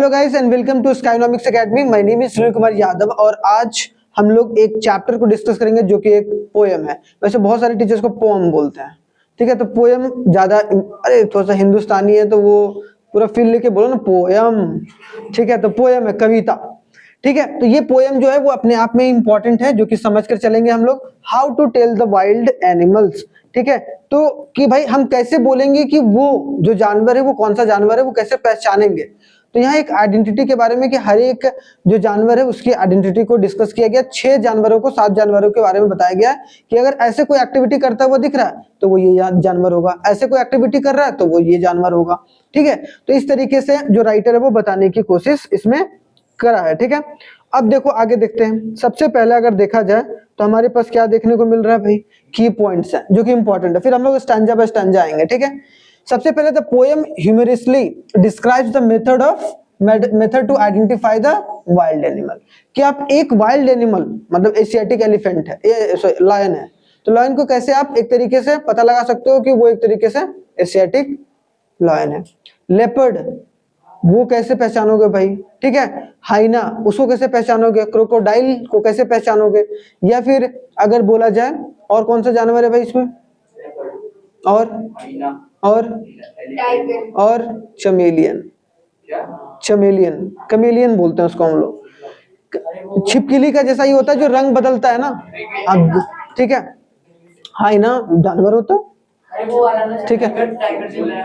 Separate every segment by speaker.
Speaker 1: Hello guys and welcome to Skynomics academy. My name is Sunil Kumar Yadav और आज हम लोग एक चैप्टर को डिस्कस करेंगे जो कि एक पोएम है। वैसे बहुत सारे टीचर्स को पोएम बोलते हैं, ठीक है। तो पोएम ज्यादा अरे थोड़ा सा हिंदुस्तानी है तो वो पूरा फील लेके बोलो ना पोएम, ठीक है। तो पोएम है कविता, ठीक है। तो ये पोएम जो है वो अपने आप में इंपॉर्टेंट है, जो कि समझ कर चलेंगे हम लोग। How to tell the wild animals, ठीक है। तो कि भाई हम कैसे बोलेंगे कि वो जो जानवर है वो कौन सा जानवर है, वो कैसे पहचानेंगे। तो यहाँ एक आइडेंटिटी के बारे में कि हर एक जो जानवर है उसकी आइडेंटिटी को डिस्कस किया गया। 6 जानवरों को 7 जानवरों के बारे में बताया गया कि अगर ऐसे कोई एक्टिविटी करता हुआ दिख रहा है तो वो ये जानवर होगा, ऐसे कोई एक्टिविटी कर रहा है तो वो ये जानवर होगा, ठीक है। तो इस तरीके से जो राइटर है वो बताने की कोशिश इसमें करा है, ठीक है। अब देखो आगे देखते हैं। सबसे पहले अगर देखा जाए तो हमारे पास क्या देखने को मिल रहा है भाई, की पॉइंट्स हैं जो कि इंपॉर्टेंट है। फिर हम लोग स्टैंजा बाय स्टैंजा आएंगे, ठीक है। सबसे पहले the poem humorously describes the method to identify the wild animal. कि आप एक वाइल्ड एनिमल मतलब एशियाटिक एलिफेंट है, ये लायन है, तो लायन को कैसे आप एक तरीके से पता लगा सकते हो कि वो एक तरीके से एशियाटिक लायन है। लेपर्ड वो कैसे पहचानोगे भाई, ठीक है। हाइना उसको कैसे पहचानोगे, क्रोकोडाइल को कैसे पहचानोगे। या फिर अगर बोला जाए और कौन सा जानवर है भाई इसमें, और चमेलियन, चमेलियन कमेलियन बोलते हैं उसको हम लोग। छिपकली का जैसा ही होता है जो रंग बदलता है ना, ठीक है। हाइना जानवर होता है, ठीक है।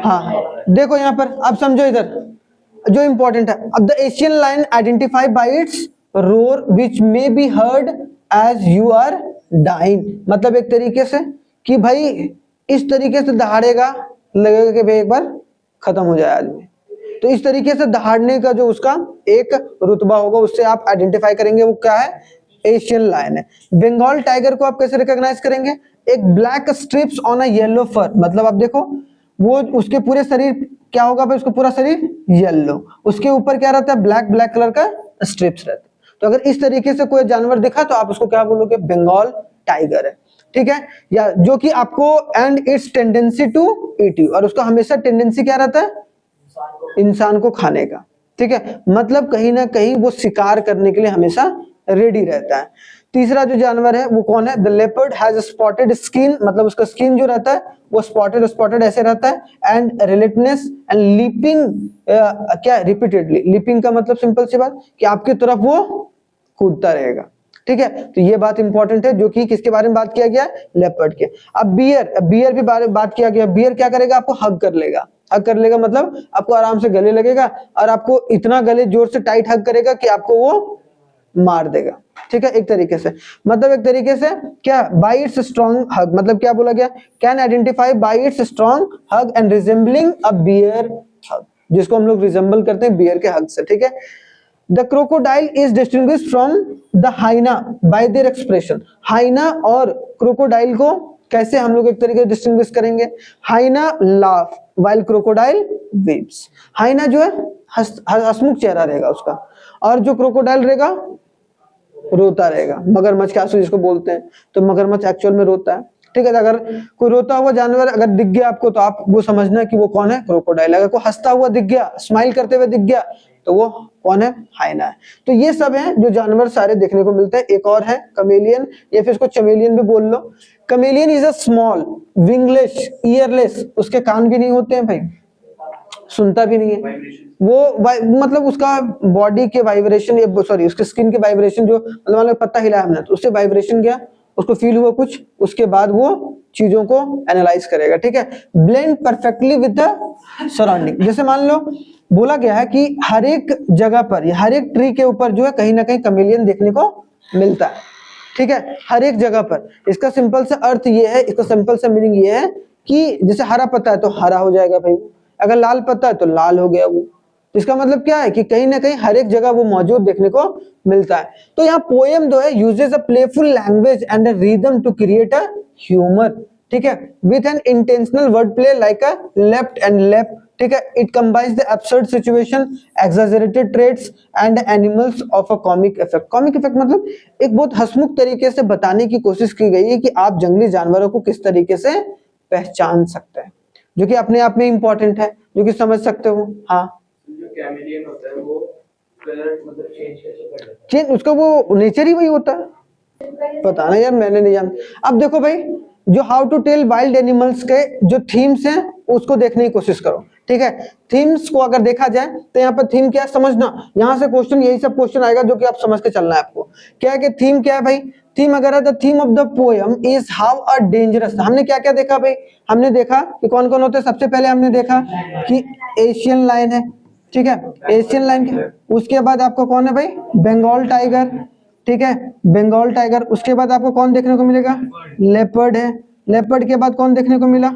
Speaker 1: हाँ देखो यहाँ पर अब समझो इधर जो इंपॉर्टेंट है। अब the Asian lion identify by its roar which may be heard as you are dying. मतलब एक तरीके से कि भाई इस तरीके से दहाड़ेगा, लगेगा कि भाई एक बार खत्म हो जाए आदमी। तो इस तरीके से दहाड़ने का जो उसका एक रुतबा होगा उससे आप आइडेंटिफाई करेंगे वो क्या है, एशियन लायन है। बंगाल टाइगर को आप कैसे रिकॉग्नाइज करेंगे, एक black stripes on a yellow fur. मतलब आप देखो वो उसके पूरे शरीर क्या होगा भाई, उसका पूरा शरीर येलो, उसके ऊपर क्या रहता है, ब्लैक ब्लैक कलर का स्ट्रिप्स रहता है। तो अगर इस तरीके से कोई जानवर दिखा तो आप उसको क्या बोलोगे, बंगाल टाइगर है, ठीक है। या जो कि आपको and its tendency to eat you, और उसका हमेशा टेंडेंसी क्या रहता है, इंसान को खाने का, ठीक है। मतलब कहीं ना कहीं वो शिकार करने के लिए हमेशा रेडी रहता है। तीसरा जो जानवर है वो कौन है, the leopard has spotted skin. मतलब उसका स्किन जो रहता है वो स्पॉटेड स्पॉटेड ऐसे रहता है। एंड रिलेटनेस एंड लीपिंग, क्या रिपीटेडली, लीपिंग का मतलब सिंपल सी बात कि आपकी तरफ वो कूदता रहेगा, ठीक है। तो ये बात इंपॉर्टेंट है जो कि किसके बारे में बात किया गया, लेपर्ड के। अब बियर भी बात किया गया। बियर क्या करेगा, आपको हग कर लेगा। हग कर लेगा मतलब आपको आराम से गले लगेगा और आपको इतना गले जोर से टाइट हग करेगा कि आपको वो मार देगा, ठीक है। एक तरीके से मतलब एक तरीके से क्या, बाय इट्स स्ट्रॉन्ग हग। मतलब क्या बोला गया, can identify by its strong hug and resembling a bear hug, जिसको हम लोग रिजेंबल करते हैं बियर के हग से, ठीक है। The crocodile is distinguished from the hyena by their expression. Hyena और क्रोकोडाइल को कैसे हम लोग एक तरीके से डिस्टिंग्विश करेंगे, हाइना लाफ व्हाइल क्रोकोडाइल वीप्स। हाइना जो है हंसमुख चेहरा रहेगा उसका, और जो क्रोकोडाइल रहेगा रोता रहेगा। मगरमच्छ के आंसू जिसको बोलते हैं, तो मगरमच्छ एक्चुअल में रोता है, ठीक है। अगर कोई रोता हुआ जानवर अगर दिख गया आपको तो आप वो समझना कि वो कौन है, क्रोकोडाइल। अगर कोई हंसता हुआ दिख गया, स्माइल करते हुए दिख गया तो वो कौन है, हाइना है। तो ये सब है जो जानवर सारे देखने को मिलते हैं। एक और है कमेलियन, या फिर इसको चमेलियन भी बोल लो। Chameleon is a small wingless earless, उसके कान भी नहीं होते हैं भाई, सुनता भी नहीं है वो। मतलब उसका बॉडी के वाइब्रेशन, सॉरी उसके स्किन के वाइब्रेशन, जो मतलब पत्ता हिलाया हमने तो उससे वाइब्रेशन गया, उसको फील हुआ कुछ, उसके बाद वो चीजों को एनालाइज करेगा, ठीक है। Blend perfectly with the surrounding. जैसे मान लो बोला गया है कि हर एक जगह पर, हर एक ट्री के ऊपर जो है कहीं ना कहीं कमेलियन देखने को मिलता है, ठीक है, हर एक जगह पर। इसका सिंपल सा अर्थ ये है, इसका सिंपल सा मीनिंग ये है कि जैसे हरा पत्ता है तो हरा हो जाएगा भाई, अगर लाल पत्ता है तो लाल हो गया वो। इसका मतलब क्या है कि कहीं ना कहीं हर एक जगह वो मौजूद देखने को मिलता है। तो यहाँ पोएम जो है uses a playful language and a rhythm to create a humour, ठीक है, with an intentional word play like a left and left, ठीक है। It combines the absurd situation, exaggerated traits and animals of a comic effect. Comic effect मतलब एक बहुत हंसमुख तरीके से बताने की कोशिश की गई है कि आप जंगली जानवरों को किस तरीके से पहचान सकते हैं, जो कि अपने आप में इंपॉर्टेंट है, जो कि समझ सकते हो। हाँ,
Speaker 2: जो कैमेलियन होता है वो
Speaker 1: चेंज, उसका वो नेचर ही वही होता है। पता नहीं यार, मैंने नहीं जाना। अब देखो भाई, जो how to tell wild animals के जो थीम्स हैं उसको देखने की कोशिश करो, ठीक है। थीम्स को अगर देखा जाए तो यहाँ पर थीम क्या है समझना, यहाँ से क्वेश्चन, यही सब क्वेश्चन आएगा जो कि आप समझ के चलना है आपको। क्या है कि थीम क्या है भाई, थीम अगर है the theme of the poem is how a dangerous. हमने क्या क्या देखा भाई, हमने देखा कि कौन कौन होते हैं। सबसे पहले हमने देखा कि एशियन लायन है, ठीक है, एशियन लायन। उसके बाद आपको कौन है भाई, बंगाल टाइगर, ठीक है, बंगाल टाइगर। उसके बाद आपको कौन देखने को मिलेगा, लेपर्ड है। लेपर्ड के बाद कौन देखने को मिला,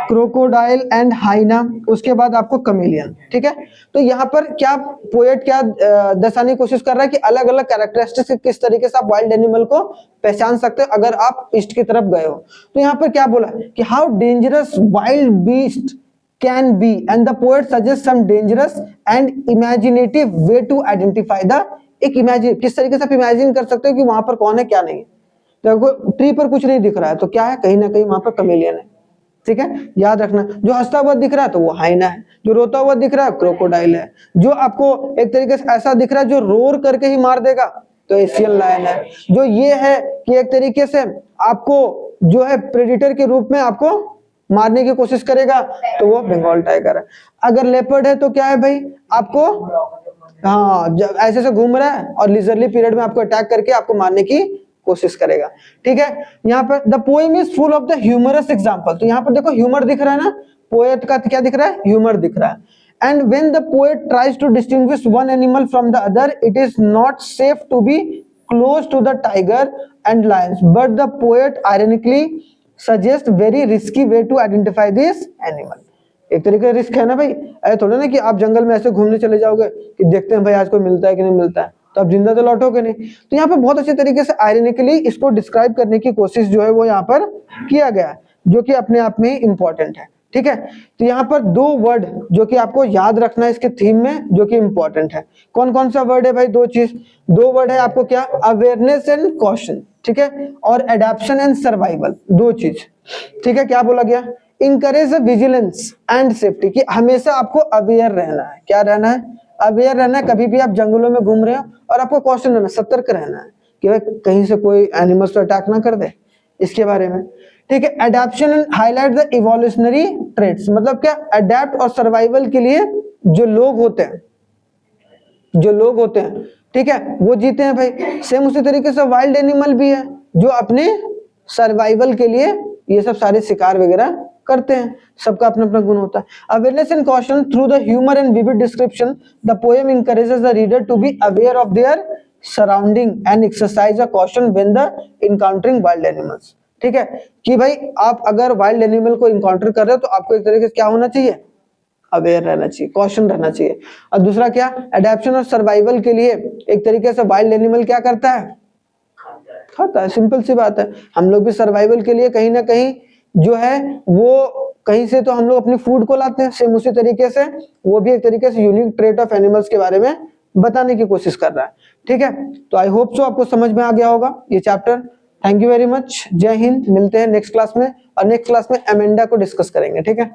Speaker 1: क्रोकोडाइल एंड हाइना। उसके बाद आपको कमेलियन, ठीक है। तो यहाँ पर क्या पोएट क्या दर्शाने की कोशिश कर रहा है कि अलग अलग कैरेक्टरिस्टिक्स किस तरीके से आप वाइल्ड एनिमल को पहचान सकते हो अगर आप ईस्ट की तरफ गए हो। तो यहाँ पर क्या बोला कि how dangerous wild beast can be and the poet suggest some dangerous and imaginative way to identify the, एक इमेजिन, किस तरीके से आप इमेजिन कर सकते हो कि वहां पर कौन है क्या नहीं है। देखो ट्री पर कुछ नहीं दिख रहा है तो क्या है, कहीं ना कहीं वहां पर कमेलियन है, ठीक है, याद रखना। जो हंसता हुआ दिख रहा है तो वो हाइना है, जो रोता हुआ दिख रहा है क्रोकोडाइल है, जो आपको एक तरीके से ऐसा दिख रहा है जो रोर करके ही मार देगा तो एशियन लायन है, जो ये है कि एक तरीके से आपको जो है प्रेडिटर के रूप में आपको मारने की कोशिश करेगा तो वो बंगाल टाइगर है। अगर लेपर्ड है तो क्या है भाई, आपको हाँ ऐसे ऐसे घूम रहा है और लिजरली पीरियड में आपको अटैक करके आपको मारने की कोशिश करेगा, ठीक है। यहाँ पर the poem is full of the humorous example, तो यहाँ पर देखो ह्यूमर दिख रहा है ना, पोएट का क्या दिख रहा है, ह्यूमर दिख रहा है। And when the poet tries to distinguish one animal from the other it is not safe to be close to the tiger and lions but the poet ironically suggest very risky way to identify this animal. एक तरीके का risk है ना भाई, ऐसा थोड़ा ना कि आप जंगल में ऐसे घूमने चले जाओगे कि देखते हैं भाई आज कोई मिलता है कि नहीं मिलता है, तो आप जिंदा तो लौटोगे नहीं। तो यहाँ पे बहुत अच्छे तरीके से आयरनिकली इसको डिस्क्राइब करने की कोशिश जो है वो यहाँ पर किया गया है, जो कि अपने आप में ही इंपॉर्टेंट है, ठीक है। तो यहाँ पर दो वर्ड जो कि आपको याद रखना है इसके थीम में जो कि इंपॉर्टेंट है, कौन कौन सा वर्ड है भाई, दो चीज, दो वर्ड है आपको, क्या, अवेयरनेस एंड कॉशन, ठीक है, और एडेप्शन एंड सर्वाइवल, दो चीज, ठीक है। क्या बोला गया, इंकरेज विजिलेंस एंड सेफ्टी, कि हमेशा आपको अवेयर रहना है, क्या रहना है, अवेयर रहना है। कभी भी आप जंगलों में घूम रहे हो और आपको कॉशन रहना, सतर्क रहना है कि भाई कहीं से कोई एनिमल्स तो अटैक ना कर दे, इसके बारे में, ठीक है। Adaptation and highlight the evolutionary traits, मतलब क्या, अडेप्ट और सर्वाइवल के लिए जो लोग होते हैं, जो लोग होते हैं, ठीक है, वो जीते हैं भाई। सेम उसी तरीके से वाइल्ड एनिमल भी है जो अपने सर्वाइवल के लिए ये सब सारे शिकार वगैरह करते हैं, सबका अपना अपना गुण होता है। Awareness and caution through the humour and vivid description the poem encourages the reader to be aware of their surrounding and exercise a caution when the encountering wild animals, ठीक है, कि भाई आप अगर वाइल्ड एनिमल को encounter कर रहे हो तो आपको एक तरीके से क्या होना चाहिए, अवेयर रहना चाहिए, कॉशन रहना चाहिए। और दूसरा क्या, एडेप्शन और सर्वाइवल के लिए एक तरीके से वाइल्ड एनिमल क्या करता है, खाता है, सिंपल सी बात है। हम लोग भी सर्वाइवल के लिए कहीं ना कहीं जो है वो कहीं से तो हम लोग अपनी फूड को लाते हैं, सेम उसी तरीके से वो भी एक तरीके से यूनिक ट्रेट ऑफ एनिमल्स के बारे में बताने की कोशिश कर रहा है, ठीक है। तो आई होप सो आपको समझ में आ गया होगा ये chapter. Thank you very much, जय हिंद, मिलते हैं नेक्स्ट क्लास में, और नेक्स्ट क्लास में अमेंडा को डिस्कस करेंगे, ठीक है।